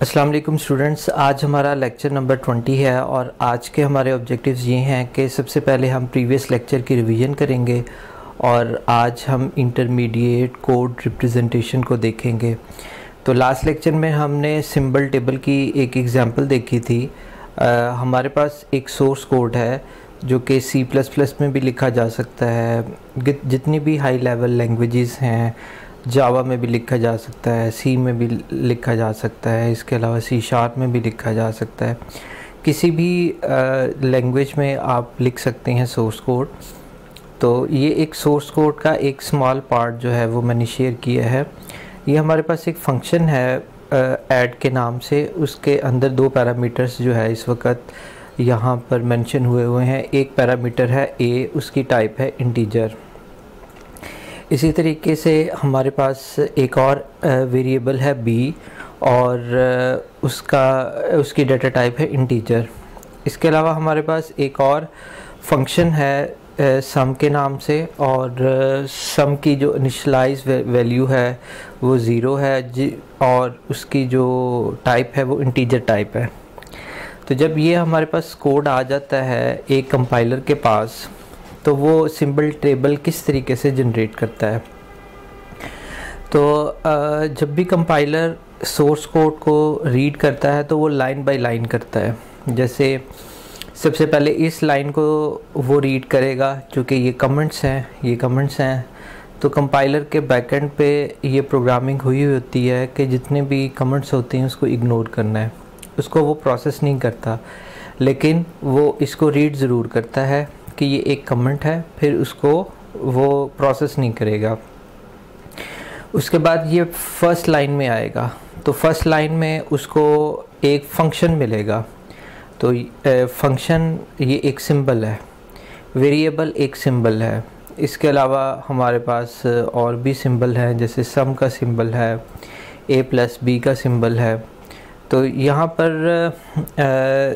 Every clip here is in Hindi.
अस्सलाम वालेकुम स्टूडेंट्स, आज हमारा लेक्चर नंबर 20 है और आज के हमारे ऑब्जेक्टिव्स ये हैं कि सबसे पहले हम प्रीवियस लेक्चर की रिवीजन करेंगे और आज हम इंटरमीडिएट कोड रिप्रेजेंटेशन को देखेंगे। तो लास्ट लेक्चर में हमने सिंबल टेबल की एक एग्जांपल देखी थी। हमारे पास एक सोर्स कोड है जो कि C++ में भी लिखा जा सकता है, जितनी भी हाई लेवल लैंग्वेजेस हैं जावा में भी लिखा जा सकता है, सी में भी लिखा जा सकता है, इसके अलावा C# में भी लिखा जा सकता है। किसी भी लैंग्वेज में आप लिख सकते हैं सोर्स कोड। तो ये एक सोर्स कोड का एक स्मॉल पार्ट जो है वो मैंने शेयर किया है। ये हमारे पास एक फंक्शन है ऐड के नाम से, उसके अंदर दो पैरामीटर्स जो है इस वक्त यहाँ पर मेंशन हुए हैं। एक पैरामीटर है a, उसकी टाइप है इंटीजर। इसी तरीके से हमारे पास एक और वेरिएबल है b और उसकी डाटा टाइप है इंटीजर। इसके अलावा हमारे पास एक और फंक्शन है सम के नाम से, और सम की जो इनिशियलाइज वैल्यू है वो 0 है और उसकी जो टाइप है वो इंटीजर टाइप है। तो जब ये हमारे पास कोड आ जाता है एक कंपाइलर के पास, तो वो सिंबल टेबल किस तरीके से जनरेट करता है। तो जब भी कंपाइलर सोर्स कोड को रीड करता है तो वो लाइन बाय लाइन करता है। जैसे सबसे पहले इस लाइन को वो रीड करेगा, क्योंकि ये कमेंट्स हैं, तो कंपाइलर के बैकएंड पे ये प्रोग्रामिंग हुई होती है कि जितने भी कमेंट्स होते हैं उसको इग्नोर करना है। उसको वो प्रोसेस नहीं करता, लेकिन वो इसको रीड ज़रूर करता है कि ये एक कमेंट है, फिर उसको वो प्रोसेस नहीं करेगा। उसके बाद ये फर्स्ट लाइन में आएगा, तो फर्स्ट लाइन में उसको एक फंक्शन मिलेगा। तो फंक्शन ये एक सिंबल है, वेरिएबल एक सिंबल है। इसके अलावा हमारे पास और भी सिंबल हैं, जैसे सम का सिंबल है, a+b का सिंबल है। तो यहाँ पर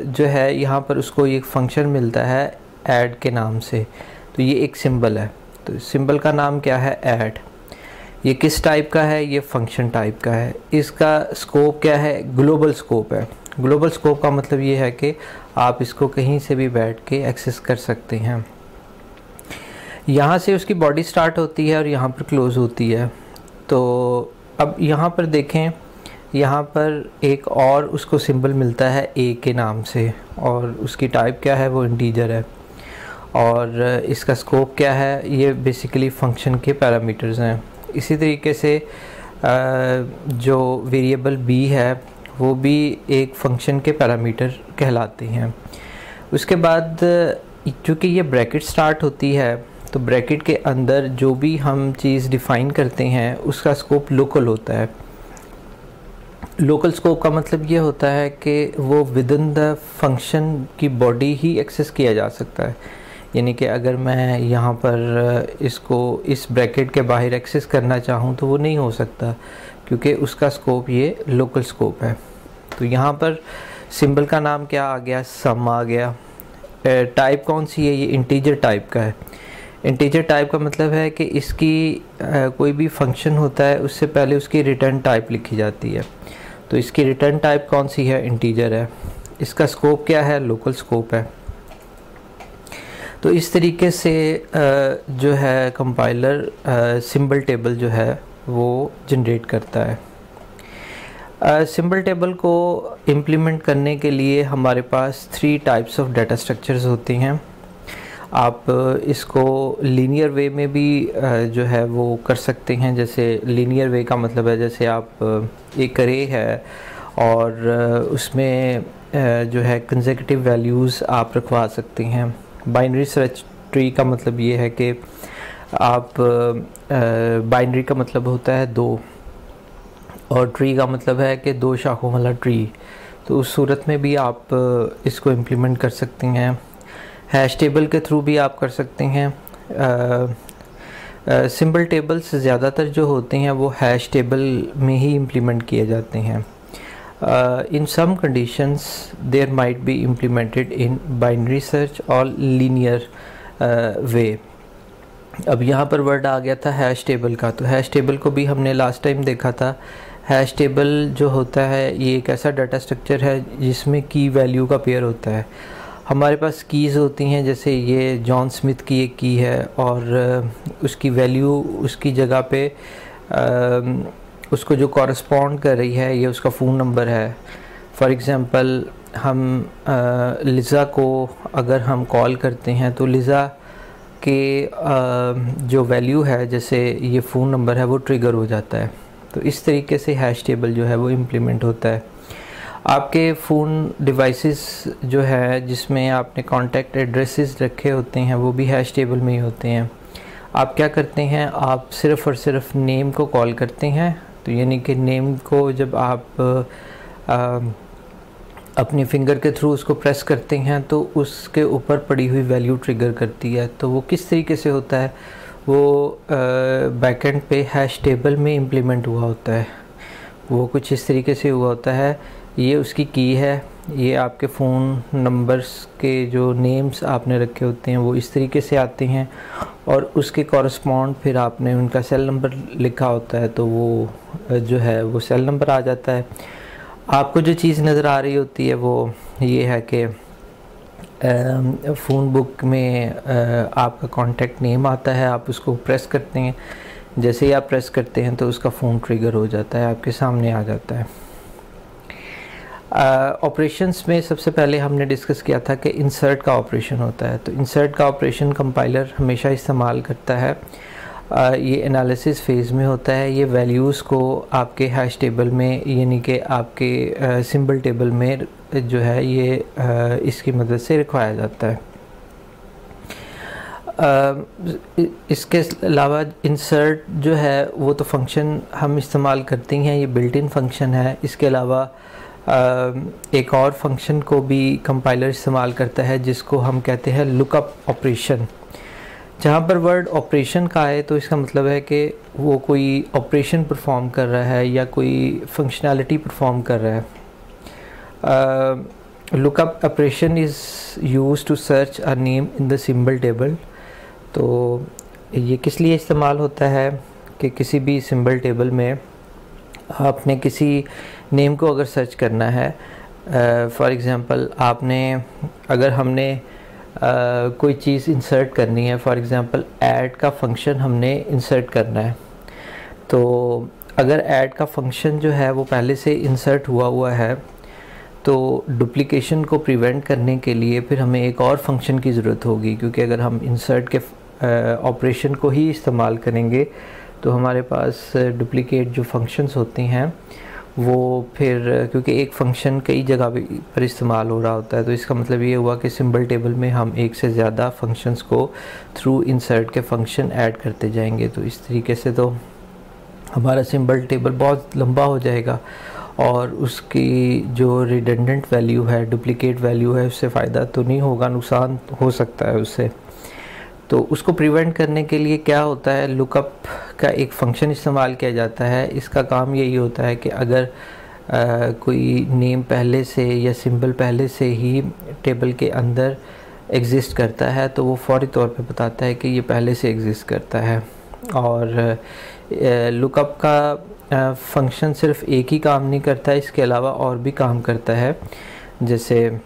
जो है यहाँ पर उसको एक फंक्शन मिलता है ऐड के नाम से। तो ये एक सिंबल है, तो सिंबल का नाम क्या है, ऐड। ये किस टाइप का है, ये फंक्शन टाइप का है। इसका स्कोप क्या है, ग्लोबल स्कोप है। ग्लोबल स्कोप का मतलब ये है कि आप इसको कहीं से भी बैठ के एक्सेस कर सकते हैं। यहाँ से उसकी बॉडी स्टार्ट होती है और यहाँ पर क्लोज़ होती है। तो अब यहाँ पर देखें, यहाँ पर एक और उसको सिंबल मिलता है a के नाम से, और उसकी टाइप क्या है, वो इंटीजर है। और इसका स्कोप क्या है, ये बेसिकली फंक्शन के पैरामीटर्स हैं। इसी तरीके से जो वेरिएबल b है वो भी एक फंक्शन के पैरामीटर कहलाते हैं। उसके बाद चूँकि ये ब्रैकेट स्टार्ट होती है, तो ब्रैकेट के अंदर जो भी हम चीज़ डिफ़ाइन करते हैं उसका स्कोप लोकल होता है। लोकल स्कोप का मतलब ये होता है कि वो विद इन द फंक्शन की बॉडी ही एक्सेस किया जा सकता है। यानी कि अगर मैं यहाँ पर इसको इस ब्रैकेट के बाहर एक्सेस करना चाहूँ तो वो नहीं हो सकता, क्योंकि उसका स्कोप ये लोकल स्कोप है। तो यहाँ पर सिंबल का नाम क्या आ गया, सम आ गया। टाइप कौन सी है, ये इंटीजर टाइप का है। इंटीजर टाइप का मतलब है कि इसकी कोई भी फंक्शन होता है उससे पहले उसकी रिटर्न टाइप लिखी जाती है। तो इसकी रिटर्न टाइप कौन सी है, इंटीजर है। इसका स्कोप क्या है, लोकल स्कोप है। तो इस तरीके से जो है कंपाइलर सिंबल टेबल जो है वो जनरेट करता है। सिंबल टेबल को इम्प्लीमेंट करने के लिए हमारे पास 3 टाइप्स ऑफ डाटा स्ट्रक्चर्स होते हैं। आप इसको लीनियर वे में भी जो है वो कर सकते हैं। जैसे लीनियर वे का मतलब है, जैसे आप एक अरे है और उसमें जो है कंसेक्यूटिव वैल्यूज़ आप रखवा सकते हैं। बाइनरी सर्च ट्री का मतलब ये है कि आप बाइनरी का मतलब होता है 2, और ट्री का मतलब है कि 2 शाखों वाला ट्री। तो उस सूरत में भी आप इसको इम्प्लीमेंट कर सकते हैं। हैश टेबल के थ्रू भी आप कर सकते हैं। सिंबल टेबल्स ज़्यादातर जो होते हैं वो हैश टेबल में ही इम्प्लीमेंट किए जाते हैं। In some conditions there might be implemented in binary search or linear way। अब यहाँ पर वर्ड आ गया था हैश टेबल का, तो हैश टेबल को भी हमने लास्ट टाइम देखा था हैश टेबल जो होता है ये एक ऐसा डाटा स्ट्रक्चर है जिसमें की वैल्यू का पेयर होता है। हमारे पास कीज़ होती हैं, जैसे ये जॉन स्मिथ की एक की है और उसकी वैल्यू उसकी जगह पे उसको जो कॉरस्पॉन्ड कर रही है ये उसका फ़ोन नंबर है। फॉर एग्ज़ाम्पल हम लिज़ा को अगर हम कॉल करते हैं तो लिज़ा के जो वैल्यू है, जैसे ये फ़ोन नंबर है, वो ट्रिगर हो जाता है। तो इस तरीके से हैश टेबल जो है वो इम्प्लीमेंट होता है। आपके फ़ोन डिवाइसेस जो है जिसमें आपने कॉन्टैक्ट एड्रेसेस रखे होते हैं वो भी हैश टेबल में ही होते हैं। आप क्या करते हैं, आप सिर्फ़ और सिर्फ नेम को कॉल करते हैं। तो यानी कि नेम को जब आप अपने फिंगर के थ्रू उसको प्रेस करते हैं तो उसके ऊपर पड़ी हुई वैल्यू ट्रिगर करती है। तो वो किस तरीके से होता है, वो बैकएंड पे हैश टेबल में इम्प्लीमेंट हुआ होता है। वो कुछ इस तरीके से हुआ होता है, ये उसकी की है, ये आपके फ़ोन नंबर्स के जो नेम्स आपने रखे होते हैं वो इस तरीके से आते हैं और उसके कॉरस्पॉन्ड फिर आपने उनका सेल नंबर लिखा होता है तो वो जो है वो सेल नंबर आ जाता है। आपको जो चीज़ नज़र आ रही होती है वो ये है कि फ़ोन बुक में आपका कॉन्टैक्ट नेम आता है, आप उसको प्रेस करते हैं। जैसे ही आप प्रेस करते हैं तो उसका फ़ोन ट्रिगर हो जाता है, आपके सामने आ जाता है। ऑपरेशंस में सबसे पहले हमने डिस्कस किया था कि इंसर्ट का ऑपरेशन होता है। तो इंसर्ट का ऑपरेशन कंपाइलर हमेशा इस्तेमाल करता है। ये एनालिसिस फेज़ में होता है। ये वैल्यूज़ को आपके हैश टेबल में यानी कि आपके सिंबल टेबल में जो है ये इसकी मदद से रखवाया जाता है। इसके अलावा इंसर्ट जो है वो तो फंक्शन हम इस्तेमाल करते हैं, ये बिल्ट इन फंक्शन है। इसके अलावा एक और फंक्शन को भी कंपाइलर इस्तेमाल करता है जिसको हम कहते हैं लुकअप ऑपरेशन। जहाँ पर वर्ड ऑपरेशन का है तो इसका मतलब है कि वो कोई ऑपरेशन परफॉर्म कर रहा है या कोई फंक्शनैलिटी परफॉर्म कर रहा है। Lookup operation is used to search a name in the symbol table. तो ये किस लिए इस्तेमाल होता है कि किसी भी सिंबल टेबल में आपने किसी नेम को अगर सर्च करना है, फॉर एग्ज़ाम्पल आपने अगर हमने कोई चीज़ इंसर्ट करनी है, फॉर एग्ज़ाम्पल ऐड का फंक्शन हमने इंसर्ट करना है, तो अगर ऐड का फंक्शन जो है वो पहले से इंसर्ट हुआ है तो डुप्लिकेशन को प्रिवेंट करने के लिए फिर हमें एक और फंक्शन की ज़रूरत होगी, क्योंकि अगर हम इंसर्ट के ऑपरेशन को ही इस्तेमाल करेंगे तो हमारे पास डुप्लिकेट जो फंक्शंस होते हैं वो फिर, क्योंकि एक फ़ंक्शन कई जगह पर इस्तेमाल हो रहा होता है, तो इसका मतलब ये हुआ कि सिंबल टेबल में हम एक से ज़्यादा फंक्शंस को थ्रू इंसर्ट के फंक्शन ऐड करते जाएंगे। तो इस तरीके से तो हमारा सिंबल टेबल बहुत लंबा हो जाएगा और उसकी जो रिडंडेंट वैल्यू है, डुप्लिकेट वैल्यू है, उससे फ़ायदा तो नहीं होगा, नुकसान हो सकता है उससे। तो उसको प्रिवेंट करने के लिए क्या होता है, लुकअप का एक फ़ंक्शन इस्तेमाल किया जाता है। इसका काम यही होता है कि अगर कोई नेम पहले से या सिंबल पहले से ही टेबल के अंदर एग्ज़िस्ट करता है तो वो फौरी तौर पे बताता है कि ये पहले से एग्ज़िस्ट करता है। और लुकअप का फ़ंक्शन सिर्फ एक ही काम नहीं करता है, इसके अलावा और भी काम करता है। जैसे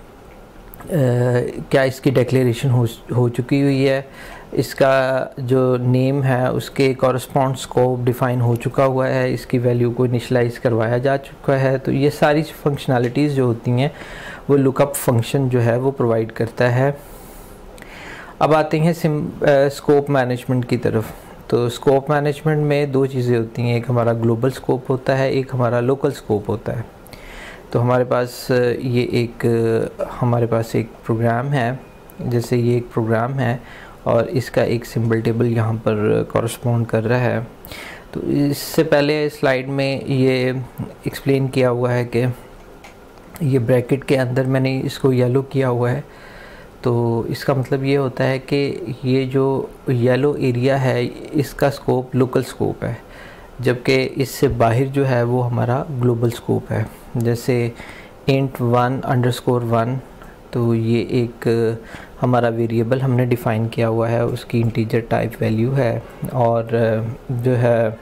क्या इसकी डिक्लेरेशन हो चुकी हुई है, इसका जो नेम है उसके कॉरस्पॉन्ड स्कोप डिफ़ाइन हो चुका हुआ है, इसकी वैल्यू को इनिशलाइज करवाया जा चुका है। तो ये सारी फंक्शनैलिटीज़ जो होती हैं वो लुकअप फंक्शन जो है वो प्रोवाइड करता है। अब आते हैं स्कोप मैनेजमेंट की तरफ। तो स्कोप मैनेजमेंट में दो चीज़ें होती हैं, एक हमारा ग्लोबल स्कोप होता है, एक हमारा लोकल स्कोप होता है। तो हमारे पास एक प्रोग्राम है, जैसे ये एक प्रोग्राम है और इसका एक सिंबल टेबल यहाँ पर कॉरस्पॉन्ड कर रहा है। तो इससे पहले स्लाइड में ये एक्सप्लेन किया हुआ है कि ये ब्रैकेट के अंदर मैंने इसको येलो किया हुआ है। तो इसका मतलब ये होता है कि ये जो येलो एरिया है इसका स्कोप लोकल स्कोप है, जबकि इससे बाहर जो है वो हमारा ग्लोबल स्कोप है। जैसे int 1_1, तो ये एक हमारा वेरिएबल हमने डिफ़ाइन किया हुआ है, उसकी इंटीजर टाइप वैल्यू है। और जो है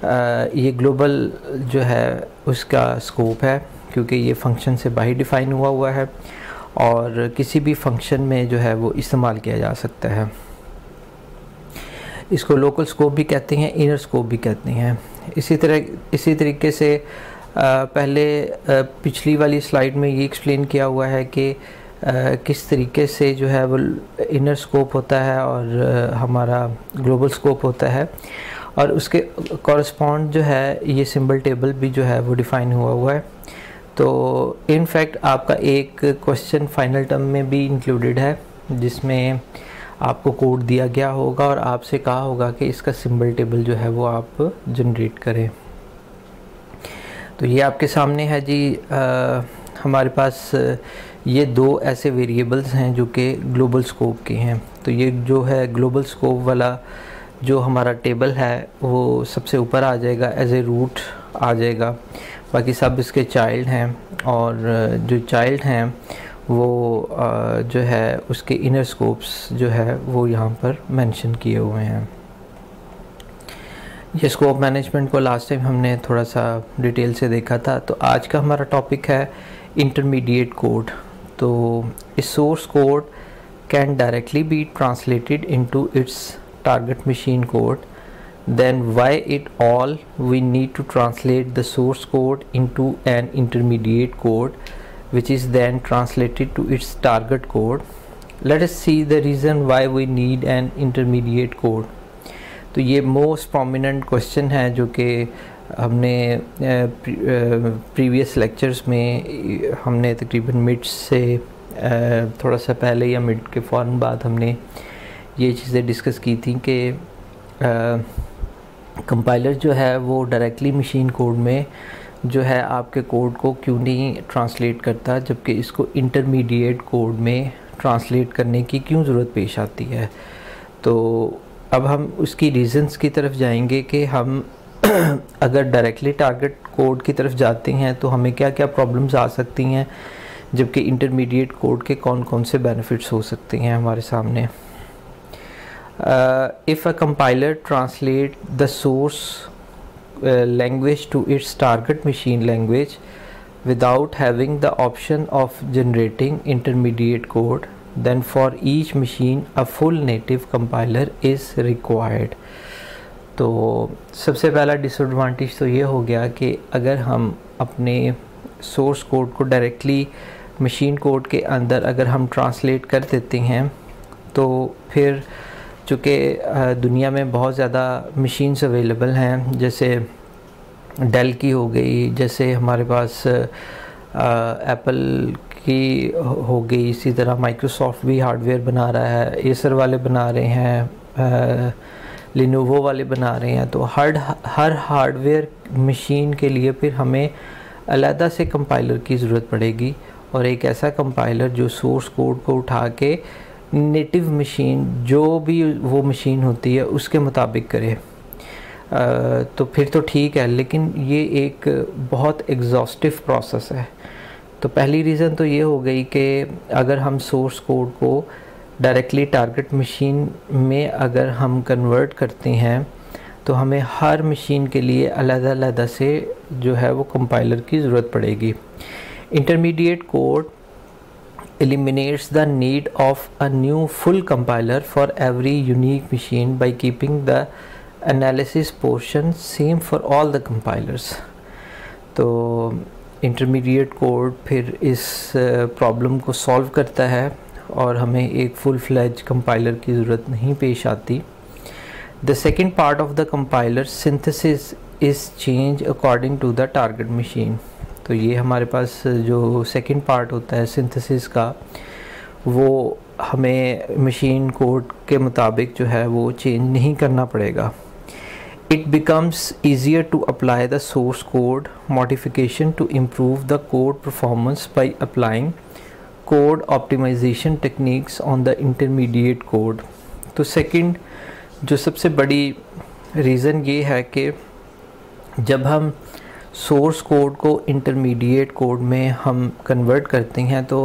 ये ग्लोबल जो है उसका स्कोप है, क्योंकि ये फंक्शन से बाहर डिफ़ाइन हुआ है और किसी भी फंक्शन में जो है वो इस्तेमाल किया जा सकता है। इसको लोकल स्कोप भी कहते हैं, इनर स्कोप भी कहते हैं। इसी तरीके से पहले पिछली वाली स्लाइड में ये एक्सप्लेन किया हुआ है कि किस तरीके से जो है वो इनर स्कोप होता है और हमारा ग्लोबल स्कोप होता है, और उसके कॉरस्पॉन्ड जो है ये सिंबल टेबल भी जो है वो डिफ़ाइन हुआ है। तो इनफैक्ट आपका एक क्वेश्चन फाइनल टर्म में भी इंक्लूडेड है, जिसमें आपको कोड दिया गया होगा और आपसे कहा होगा कि इसका सिंबल टेबल जो है वो आप जनरेट करें। तो ये आपके सामने है जी। हमारे पास ये दो ऐसे वेरिएबल्स हैं जो कि ग्लोबल स्कोप के हैं। तो ये जो है ग्लोबल स्कोप वाला जो हमारा टेबल है वो सबसे ऊपर आ जाएगा, एज ए रूट आ जाएगा। बाकी सब इसके चाइल्ड हैं, और जो चाइल्ड हैं वो जो है उसके इनर स्कोप्स जो है वो यहाँ पर मेंशन किए हुए हैं। ये स्कोप मैनेजमेंट को लास्ट टाइम हमने थोड़ा सा डिटेल से देखा था। तो आज का हमारा टॉपिक है इंटरमीडिएट कोड। तो इस source code can directly B translated into its target machine code, then why it all we need to translate the source code into an intermediate code which is then translated to its target code. Let us see the reason why we need an intermediate code. तो ये मोस्ट प्रोमिनेंट क्वेश्चन है जो कि हमने प्रीवियस लेक्चर्स में हमने तकरीबन मिड से थोड़ा सा पहले या मिड के फ़ौरन बाद हमने ये चीज़ें डिस्कस की थी कि कंपाइलर जो है वो डायरेक्टली मशीन कोड में जो है आपके कोड को क्यों नहीं ट्रांसलेट करता, जबकि इसको इंटरमीडिएट कोड में ट्रांसलेट करने की क्यों ज़रूरत पेश आती है। तो अब हम उसकी रीज़न्स की तरफ जाएंगे कि हम अगर डायरेक्टली टारगेट कोड की तरफ जाते हैं तो हमें क्या क्या प्रॉब्लम्स आ सकती हैं, जबकि इंटरमीडिएट कोड के कौन कौन से बेनिफिट्स हो सकते हैं हमारे सामने। If a compiler translate the source language to its target machine language without having the option of generating intermediate code, then for each machine a full native compiler is required. तो सबसे पहला डिसएडवांटेज तो ये हो गया कि अगर हम अपने सोर्स कोड को डायरेक्टली मशीन कोड के अंदर अगर हम ट्रांसलेट कर देते हैं तो फिर चूँकि दुनिया में बहुत ज़्यादा मशीन्स अवेलेबल हैं, जैसे डेल की हो गई, जैसे हमारे पास एप्पल की हो गई, इसी तरह माइक्रोसॉफ्ट भी हार्डवेयर बना रहा है, एसर वाले बना रहे हैं, लिनोवो वाले बना रहे हैं। तो हर हार्डवेयर मशीन के लिए फिर हमें अलहदा से कंपाइलर की ज़रूरत पड़ेगी, और एक ऐसा कंपाइलर जो सोर्स कोड को उठा के नेटिव मशीन जो भी वो मशीन होती है उसके मुताबिक करे। तो फिर तो ठीक है, लेकिन ये एक बहुत एग्जॉस्टिव प्रोसेस है। तो पहली रीज़न तो ये हो गई कि अगर हम सोर्स कोड को डायरेक्टली टारगेट मशीन में अगर हम कन्वर्ट करते हैं तो हमें हर मशीन के लिए अलग-अलग से जो है वो कंपाइलर की ज़रूरत पड़ेगी। Intermediate code eliminates the need of a new full compiler for every unique machine by keeping the analysis portion same for all the compilers. तो intermediate code फिर इस प्रॉब्लम को सॉल्व करता है और हमें एक फुल फ्लैज कंपाइलर की ज़रूरत नहीं पेश आती। The second part of the compiler synthesis is changed according to the target machine. तो ये हमारे पास जो सेकंड पार्ट होता है सिंथेसिस का, वो हमें मशीन कोड के मुताबिक जो है वो चेंज नहीं करना पड़ेगा। It becomes easier to apply the source code modification to improve the code performance by applying code optimization techniques on the intermediate code. तो सेकंड जो सबसे बड़ी रीज़न ये है कि जब हम सोर्स कोड को इंटरमीडिएट कोड में हम कन्वर्ट करते हैं तो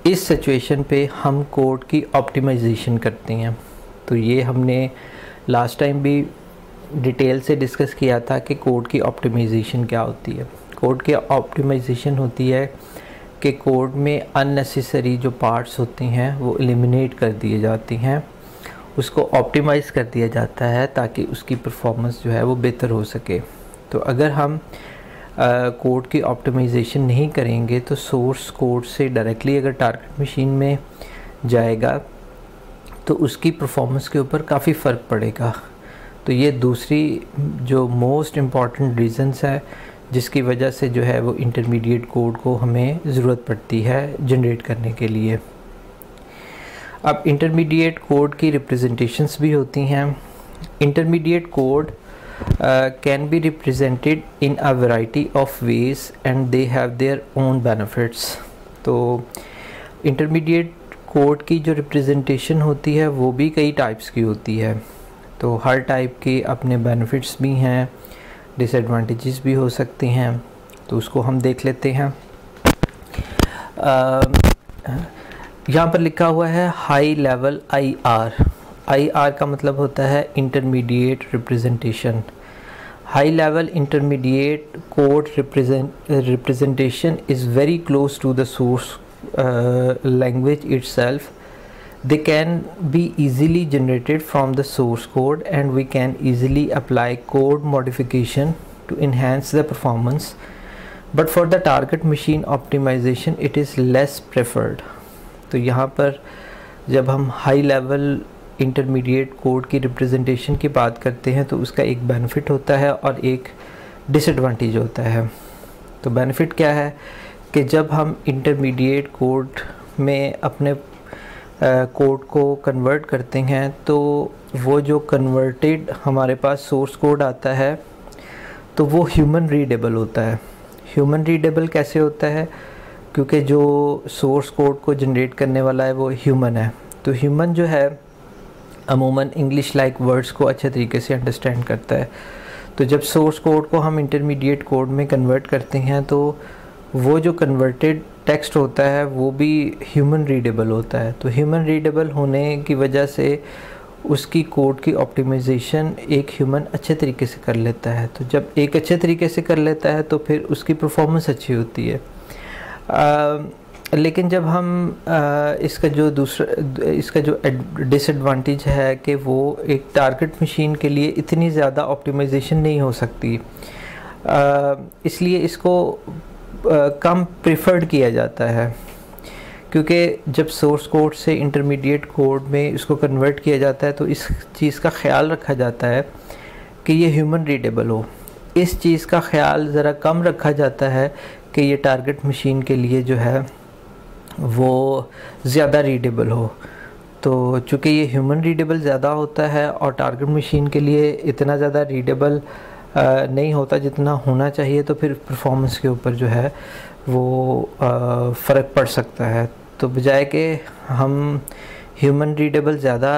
इस सिचुएशन पे हम कोड की ऑप्टिमाइजेशन करते हैं। तो ये हमने लास्ट टाइम भी डिटेल से डिस्कस किया था कि कोड की ऑप्टिमाइजेशन क्या होती है। कोड की ऑप्टिमाइजेशन होती है कि कोड में अननेसेसरी जो पार्ट्स होती हैं वो एलिमिनेट कर दिए जाती हैं, उसको ऑप्टिमाइज़ कर दिया जाता है ताकि उसकी परफॉर्मेंस जो है वो बेहतर हो सके। तो अगर हम कोड की ऑप्टिमाइजेशन नहीं करेंगे तो सोर्स कोड से डायरेक्टली अगर टारगेट मशीन में जाएगा तो उसकी परफॉर्मेंस के ऊपर काफ़ी फ़र्क पड़ेगा। तो ये दूसरी जो मोस्ट इम्पॉर्टेंट रीज़न्स है जिसकी वजह से जो है वो इंटरमीडिएट कोड को हमें ज़रूरत पड़ती है जनरेट करने के लिए। अब इंटरमीडिएट कोड की रिप्रेजेंटेशंस भी होती हैं। Intermediate code can be represented in a variety of ways and they have their own benefits। तो इंटरमीडिएट कोड की जो रिप्रेजेंटेशन होती है वो भी कई टाइप्स की होती है। तो हर टाइप के अपने बेनिफिट्स भी हैं, डिसएडवांटेजेस भी हो सकते हैं, तो उसको हम देख लेते हैं। यहाँ पर लिखा हुआ है हाई लेवल IR का मतलब होता है intermediate representation. High level intermediate code representation is very close to the source language itself। They can be easily generated from the source code and we can easily apply code modification to enhance the performance, but for the target machine optimization it is less preferred। तो यहाँ पर जब हम हाई लेवल इंटरमीडिएट कोड की रिप्रेजेंटेशन की बात करते हैं तो उसका एक बेनिफिट होता है और एक डिसएडवांटेज होता है। तो बेनिफिट क्या है कि जब हम इंटरमीडिएट कोड में अपने कोड को कन्वर्ट करते हैं तो वो जो कन्वर्टेड हमारे पास सोर्स कोड आता है तो वो ह्यूमन रीडेबल होता है। ह्यूमन रीडेबल कैसे होता है? क्योंकि जो सोर्स कोड को जनरेट करने वाला है वो ह्यूमन है। तो ह्यूमन जो है अमूमन इंग्लिश लाइक वर्ड्स को अच्छे तरीके से अंडरस्टैंड करता है। तो जब सोर्स कोड को हम इंटरमीडिएट कोड में कन्वर्ट करते हैं तो वो जो कन्वर्टेड टेक्स्ट होता है वो भी ह्यूमन रीडेबल होता है। तो ह्यूमन रीडेबल होने की वजह से उसकी कोड की ऑप्टिमाइजेशन एक ह्यूमन अच्छे तरीके से कर लेता है। तो जब एक अच्छे तरीके से कर लेता है तो फिर उसकी परफॉर्मेंस अच्छी होती है। लेकिन जब हम इसका जो डिसएडवांटेज है कि वो एक टारगेट मशीन के लिए इतनी ज़्यादा ऑप्टिमाइजेशन नहीं हो सकती, इसलिए इसको कम प्रेफर्ड किया जाता है। क्योंकि जब सोर्स कोड से इंटरमीडिएट कोड में इसको कन्वर्ट किया जाता है तो इस चीज़ का ख्याल रखा जाता है कि ये ह्यूमन रीडेबल हो। इस चीज़ का ख्याल ज़रा कम रखा जाता है कि ये टारगेट मशीन के लिए जो है वो ज़्यादा रीडेबल हो। तो चूँकि ये ह्यूमन रीडेबल ज़्यादा होता है और टारगेट मशीन के लिए इतना ज़्यादा रीडेबल नहीं होता जितना होना चाहिए, तो फिर परफॉर्मेंस के ऊपर जो है वो फ़र्क पड़ सकता है। तो बजाय कि हम ह्यूमन रीडेबल ज़्यादा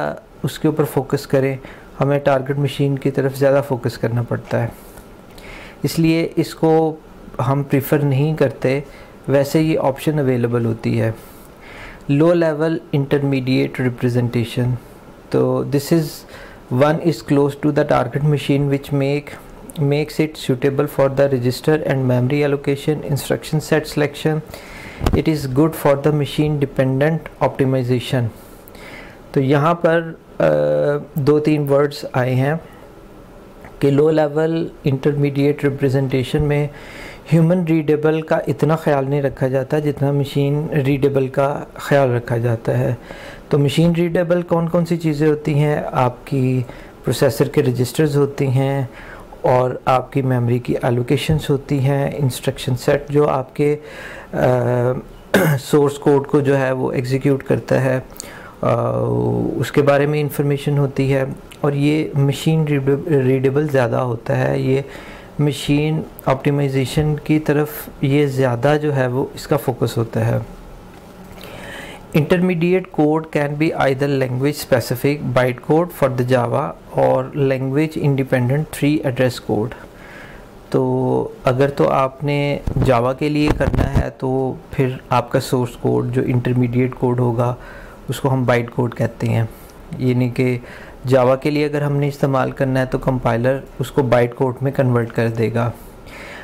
उसके ऊपर फोकस करें, हमें टारगेट मशीन की तरफ ज़्यादा फोकस करना पड़ता है, इसलिए इसको हम प्रीफर नहीं करते। वैसे ये ऑप्शन अवेलेबल होती है। लो लेवल इंटरमीडिएट रिप्रेजेंटेशन, तो this is one is close to the target machine which makes it suitable for the register and memory allocation, instruction set selection. It is good for the machine dependent optimization। तो यहाँ पर दो तीन वर्ड्स आए हैं कि लो लेवल इंटरमीडिएट रिप्रेजेंटेशन में ह्यूमन रीडेबल का इतना ख्याल नहीं रखा जाता जितना मशीन रीडेबल का ख्याल रखा जाता है। तो मशीन रीडेबल कौन कौन सी चीज़ें होती हैं? आपकी प्रोसेसर के रजिस्टर्स होती हैं और आपकी मेमोरी की एलोकेशंस होती हैं, इंस्ट्रक्शन सेट जो आपके सोर्स कोड को जो है वो एग्जीक्यूट करता है उसके बारे में इंफॉर्मेशन होती है। और ये मशीन रीडेबल ज़्यादा होता है, ये मशीन ऑप्टिमाइजेशन की तरफ ये ज़्यादा जो है वो इसका फोकस होता है। Intermediate code can be either language specific bytecode for the Java और language independent 3 address code। तो अगर तो आपने जावा के लिए करना है तो फिर आपका सोर्स कोड जो इंटरमीडिएट कोड होगा उसको हम बाइट कोड कहते हैं। यानी कि जावा के लिए अगर हमने इस्तेमाल करना है तो कंपाइलर उसको बाइट कोड में कन्वर्ट कर देगा।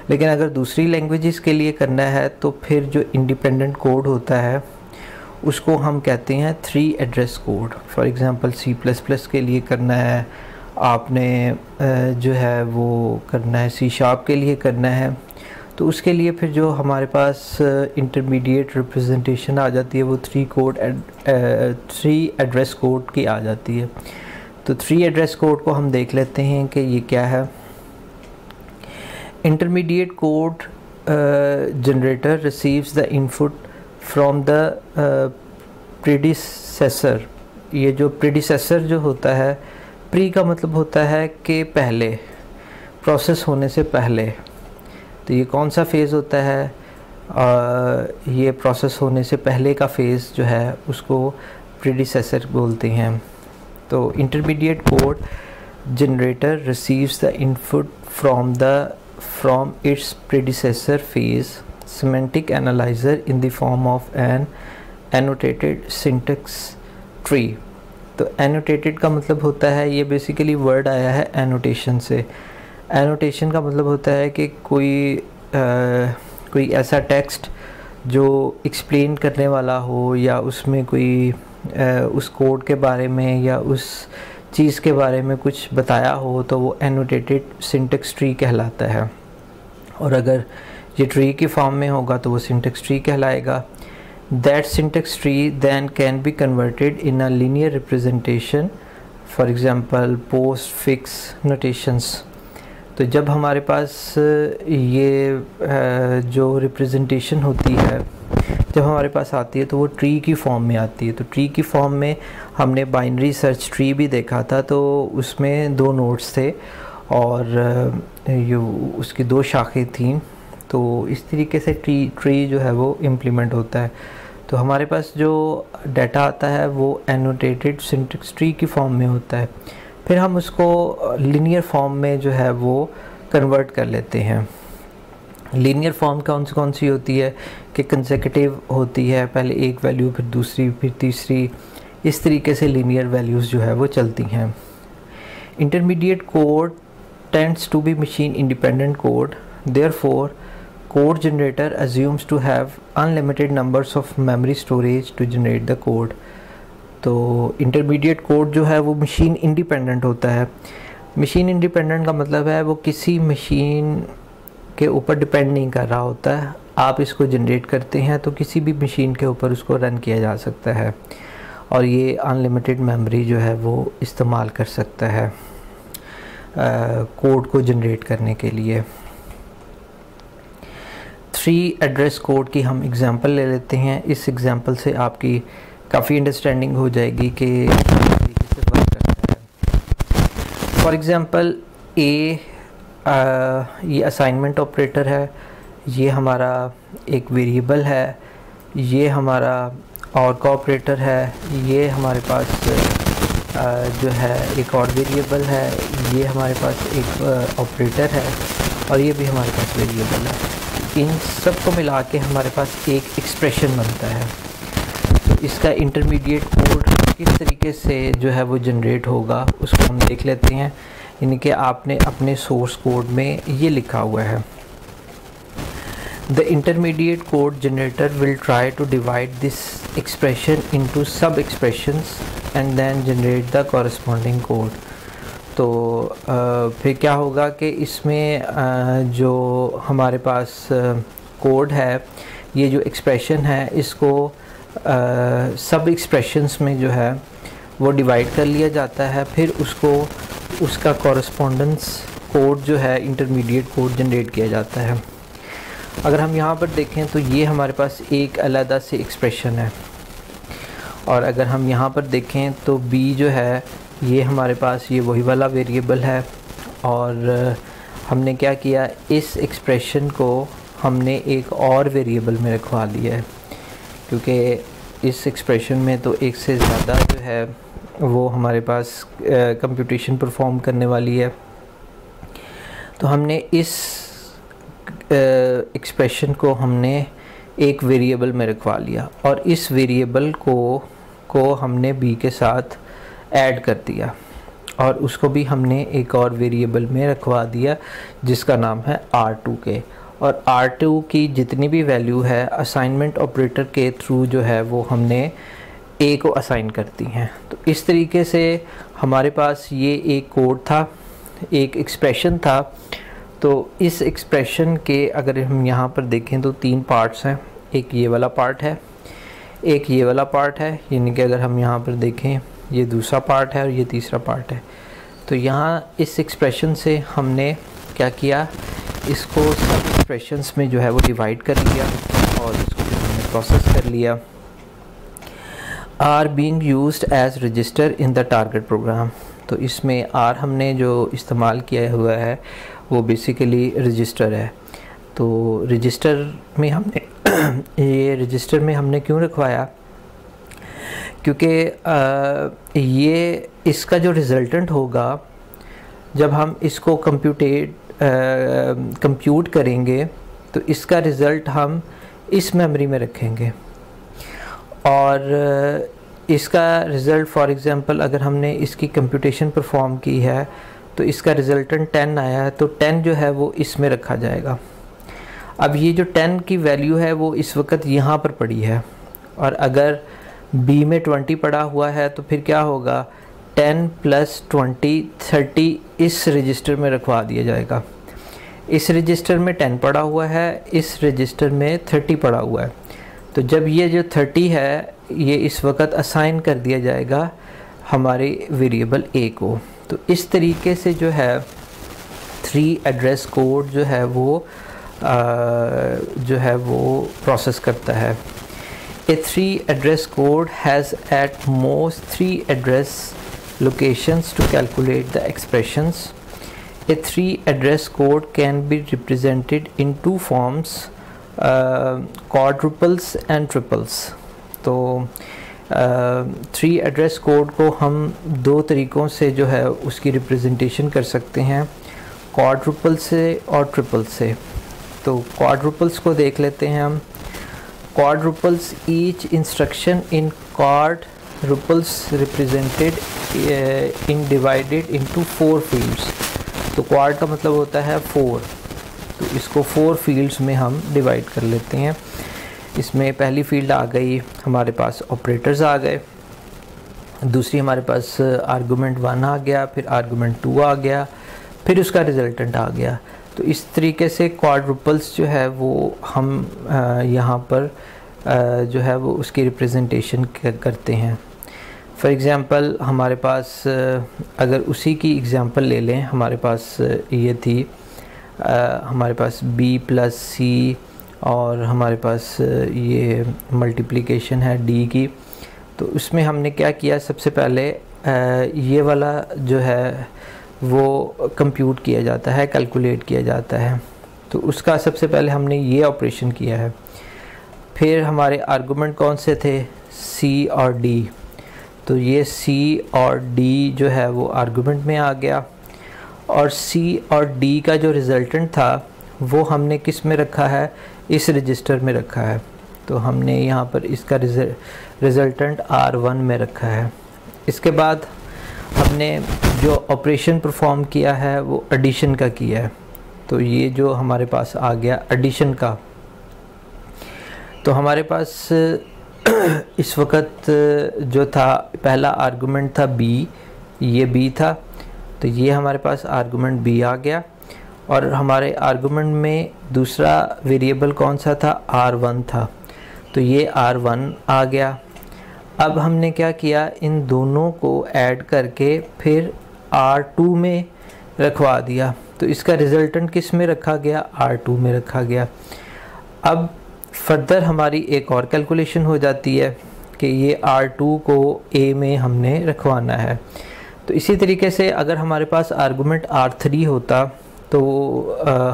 लेकिन अगर दूसरी लैंग्वेजेस के लिए करना है तो फिर जो इंडिपेंडेंट कोड होता है उसको हम कहते हैं 3 address code. For example C++ के लिए करना है आपने जो है वो करना है, C# के लिए करना है, तो उसके लिए फिर जो हमारे पास इंटरमीडिएट रिप्रेजेंटेशन आ जाती है वो 3 एड्रेस कोड की आ जाती है। तो 3 एड्रेस कोड को हम देख लेते हैं कि ये क्या है। Intermediate code generator receives the input from the predecessor. ये जो प्रीडिसेसर जो होता है, प्री का मतलब होता है कि पहले, प्रोसेस होने से पहले। तो ये कौन सा फेज़ होता है? ये प्रोसेस होने से पहले का फेज़ जो है उसको प्रीडिसेसर बोलते हैं। तो intermediate code generator receives the input from its predecessor phase semantic analyzer in the form of an annotated syntax tree। तो annotated का मतलब होता है, ये बेसिकली वर्ड आया है annotation से। annotation का मतलब होता है कि कोई ऐसा टेक्स्ट जो एक्सप्लेन करने वाला हो या उसमें कोई उस कोड के बारे में या उस चीज़ के बारे में कुछ बताया हो तो वो annotated syntax tree कहलाता है। और अगर ये ट्री की फॉर्म में होगा तो वो सिंटेक्स ट्री कहलाएगा। That syntax tree then can be converted in a linear representation, for example postfix notations. तो जब हमारे पास ये जो रिप्रेजेंटेशन होती है जब हमारे पास आती है तो वो ट्री की फॉर्म में आती है। तो ट्री की फॉर्म में हमने बाइनरी सर्च ट्री भी देखा था, तो उसमें 2 नोड्स थे और उसकी 2 शाखें थीं। तो इस तरीके से ट्री जो है वो इम्प्लीमेंट होता है। तो हमारे पास जो डाटा आता है वो एनोटेटेड सिंटेक्स ट्री की फॉर्म में होता है, फिर हम उसको लीनियर फॉर्म में जो है वो कन्वर्ट कर लेते हैं। लीनियर फॉर्म कौन सी होती है कि कंसेक्यूटिव होती है, पहले एक वैल्यू फिर दूसरी फिर तीसरी, इस तरीके से लीनियर वैल्यूज़ जो है वो चलती हैं। Intermediate code tends to be machine independent code, therefore code generator assumes to have unlimited numbers of memory storage to generate the code। तो इंटरमीडिएट कोड जो है वो मशीन इंडिपेंडेंट होता है। मशीन इंडिपेंडेंट का मतलब है वो किसी मशीन के ऊपर डिपेंड नहीं कर रहा होता है। आप इसको जनरेट करते हैं तो किसी भी मशीन के ऊपर उसको रन किया जा सकता है और ये अनलिमिटेड मेमोरी जो है वो इस्तेमाल कर सकता है कोड को जनरेट करने के लिए। 3 एड्रेस कोड की हम एग्ज़ाम्पल ले लेते हैं। इस एग्ज़ाम्पल से आपकी काफ़ी अंडरस्टैंडिंग हो जाएगी कि किस तरीके से वर्क करता है। फॉर एग्ज़ाम्पल ये असाइनमेंट ऑपरेटर है, ये हमारा एक वेरिएबल है, ये हमारा और का ऑपरेटर है, ये हमारे पास जो है एक और वेरिएबल है, ये हमारे पास एक ऑपरेटर है और ये भी हमारे पास वेरिएबल है। इन सब को मिला के हमारे पास एक एक्सप्रेशन बनता है। तो इसका इंटरमीडिएट कोड किस तरीके से जो है वो जनरेट होगा उसको हम देख लेते हैं। यानी कि आपने अपने सोर्स कोड में ये लिखा हुआ है, the intermediate code generator will try to divide this expression into sub expressions and then generate the corresponding code. तो फिर क्या होगा कि इसमें जो हमारे पास कोड है, ये जो एक्सप्रेशन है इसको सब एक्सप्रेशंस में जो है वो डिवाइड कर लिया जाता है, फिर उसका कॉरस्पॉन्डेंस कोड जो है इंटरमीडिएट कोड जनरेट किया जाता है। अगर हम यहाँ पर देखें तो ये हमारे पास एक अलग से एक्सप्रेशन है और अगर हम यहाँ पर देखें तो b जो है ये हमारे पास ये वही वाला वेरिएबल है और हमने क्या किया, इस एक्सप्रेशन को हमने एक और वेरिएबल में रखवा लिया है क्योंकि इस एक्सप्रेशन में तो एक से ज़्यादा जो है वो हमारे पास कंप्यूटेशन परफॉर्म करने वाली है। तो हमने इस एक्सप्रेशन को हमने एक वेरिएबल में रखवा लिया और इस वेरिएबल को हमने b के साथ ऐड कर दिया। और उसको भी हमने एक और वेरिएबल में रखवा दिया जिसका नाम है R2 के। और R2 की जितनी भी वैल्यू है असाइनमेंट ऑपरेटर के थ्रू जो है वो हमने A को असाइन करती हैं। तो इस तरीके से हमारे पास ये एक कोड था, एक एक्सप्रेशन था। तो इस एक्सप्रेशन के अगर हम यहाँ पर देखें तो 3 पार्ट्स हैं, एक ये वाला पार्ट है, एक ये वाला पार्ट है, यानी कि अगर हम यहाँ पर देखें ये दूसरा पार्ट है और ये तीसरा पार्ट है। तो यहाँ इस एक्सप्रेशन से हमने क्या किया, इसको सब एक्सप्रेशंस में जो है वो डिवाइड कर लिया और इसको जो हमने प्रोसेस कर लिया। Are being used as register in the target program. तो इसमें आर हमने जो इस्तेमाल किया हुआ है वो बेसिकली रजिस्टर है। तो रजिस्टर में हमने ये रजिस्टर में हमने क्यों रखवाया, क्योंकि ये इसका जो रिज़ल्टेंट होगा जब हम इसको कंप्यूट करेंगे तो इसका रिज़ल्ट हम इस मेमोरी में रखेंगे। और इसका रिज़ल्ट फॉर एग्ज़ाम्पल अगर हमने इसकी कंप्यूटेशन परफॉर्म की है तो इसका रिज़ल्टेंट 10 आया है, तो 10 जो है वो इसमें रखा जाएगा। अब ये जो 10 की वैल्यू है वो इस वक्त यहाँ पर पड़ी है, और अगर B में 20 पड़ा हुआ है तो फिर क्या होगा, 10 + 20 30 इस रजिस्टर में रखवा दिया जाएगा। इस रजिस्टर में 10 पड़ा हुआ है, इस रजिस्टर में 30 पड़ा हुआ है। तो जब ये जो 30 है ये इस वक्त असाइन कर दिया जाएगा हमारे वेरिएबल A को। तो इस तरीके से जो है 3 एड्रेस कोड जो है वो प्रोसेस करता है। A 3 address code has at most 3 address locations to calculate the expressions. A 3 address code can be represented in 2 forms, quadruples and triples. तो 3 एड्रेस कोड को हम 2 तरीक़ों से जो है उसकी रिप्रेजेंटेशन कर सकते हैं, क्वाड्रुपल से और ट्रिपल से। तो क्वाड्रुपल्स को देख लेते हैं हम। Quadruples, each instruction in quadruples represented in divided into 4 fields। तो quad का मतलब होता है 4, तो इसको 4 fields में हम डिवाइड कर लेते हैं। इसमें पहली फील्ड आ गई हमारे पास ऑपरेटर्स आ गए, दूसरी हमारे पास आर्गूमेंट 1 आ गया, फिर आर्गूमेंट 2 आ गया, फिर उसका रिजल्टेंट आ गया। तो इस तरीके से क्वाड्रुपल्स जो है वो हम यहाँ पर जो है वो उसकी रिप्रेजेंटेशन करते हैं। फॉर एग्ज़ाम्पल हमारे पास अगर उसी की एग्ज़ाम्पल ले लें, हमारे पास ये थी हमारे पास B + C और हमारे पास ये मल्टीप्लिकेशन है D की। तो उसमें हमने क्या किया, सबसे पहले ये वाला जो है वो कंप्यूट किया जाता है, कैलकुलेट किया जाता है। तो उसका सबसे पहले हमने ये ऑपरेशन किया है। फिर हमारे आर्गुमेंट कौन से थे, C और D। तो ये C और D जो है वो आर्गुमेंट में आ गया, और C और D का जो रिज़ल्टेंट था वो हमने किस में रखा है, इस रजिस्टर में रखा है। तो हमने यहाँ पर इसका रिज़ल्टेंट R1 में रखा है। इसके बाद हमने जो ऑपरेशन परफॉर्म किया है वो एडिशन का किया है। तो ये जो हमारे पास आ गया एडिशन का, तो हमारे पास इस वक्त जो था पहला आर्गुमेंट था B, ये B था, तो ये हमारे पास आर्गुमेंट B आ गया। और हमारे आर्गुमेंट में दूसरा वेरिएबल कौन सा था, R1 था, तो ये R1 आ गया। अब हमने क्या किया, इन दोनों को ऐड करके फिर R2 में रखवा दिया। तो इसका रिज़ल्टेंट किस में रखा गया, R2 में रखा गया। अब फर्दर हमारी एक और कैलकुलेशन हो जाती है कि ये R2 को A में हमने रखवाना है। तो इसी तरीके से अगर हमारे पास आर्गुमेंट R3 होता तो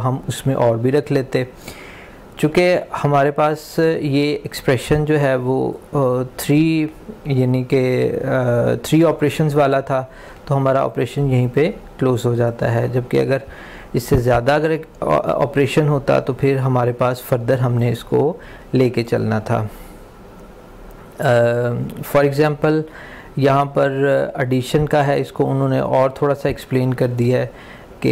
हम उसमें और भी रख लेते। चूँकि हमारे पास ये एक्सप्रेशन जो है वो 3 यानी कि 3 ऑपरेशंस वाला था, तो हमारा ऑपरेशन यहीं पे क्लोज़ हो जाता है। जबकि अगर इससे ज़्यादा अगर ऑपरेशन होता तो फिर हमारे पास फर्दर हमने इसको लेके चलना था। फॉर एग्ज़ाम्पल यहाँ पर एडिशन का है, इसको उन्होंने और थोड़ा सा एक्सप्लेन कर दिया है कि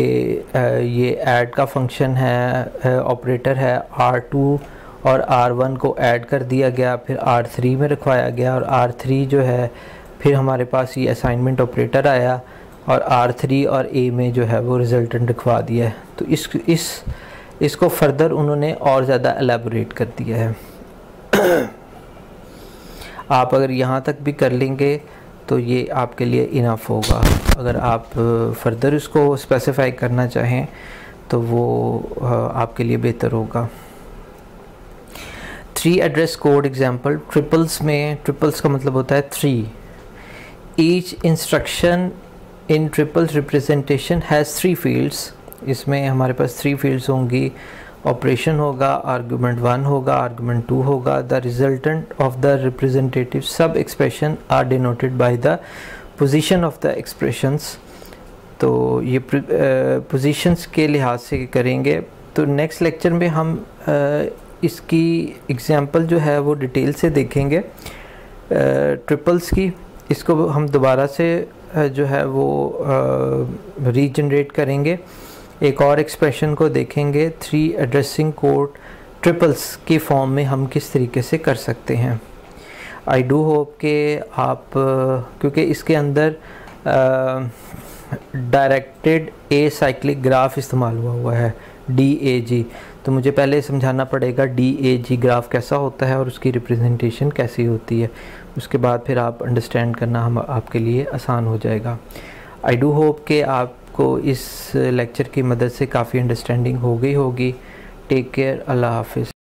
ये ऐड का फंक्शन है, ऑपरेटर है R2 और R1 को ऐड कर दिया गया, फिर R3 में रखवाया गया और R3 जो है फिर हमारे पास ये असाइनमेंट ऑपरेटर आया और R3 और A में जो है वो रिजल्टेंट रखवा दिया है। तो इसको फर्दर उन्होंने और ज़्यादा एलेबोरेट कर दिया है। आप अगर यहाँ तक भी कर लेंगे तो ये आपके लिए इनफ होगा। अगर आप फर्दर इसको स्पेसिफाई करना चाहें तो वो आपके लिए बेहतर होगा। 3 एड्रेस कोड एग्जांपल। ट्रिपल्स में, ट्रिपल्स का मतलब होता है 3। Each instruction in triples representation has 3 fields. इसमें हमारे पास 3 फील्ड्स होंगी। ऑपरेशन होगा, आर्गुमेंट 1 होगा, आर्गुमेंट 2 होगा। The resultant of the representative sub expression are denoted by the position of the expressions. तो ये पोजीशंस के लिहाज से करेंगे। तो नेक्स्ट लेक्चर में हम इसकी एग्जांपल जो है वो डिटेल से देखेंगे ट्रिपल्स की। इसको हम दोबारा से जो है वो रीजनरेट करेंगे। एक और एक्सप्रेशन को देखेंगे, 3 एड्रेसिंग कोड ट्रिपल्स की फॉर्म में हम किस तरीके से कर सकते हैं। आई डू होप कि आप, क्योंकि इसके अंदर डायरेक्टेड ए साइक्लिक ग्राफ इस्तेमाल हुआ है DAG, तो मुझे पहले समझाना पड़ेगा DAG ग्राफ कैसा होता है और उसकी रिप्रेजेंटेशन कैसी होती है। उसके बाद फिर आप अंडरस्टैंड करना हम आपके लिए आसान हो जाएगा। आई डू होप कि आपको इस लेक्चर की मदद से काफ़ी अंडरस्टैंडिंग हो गई होगी। टेक केयर, अल्लाह हाफिज़।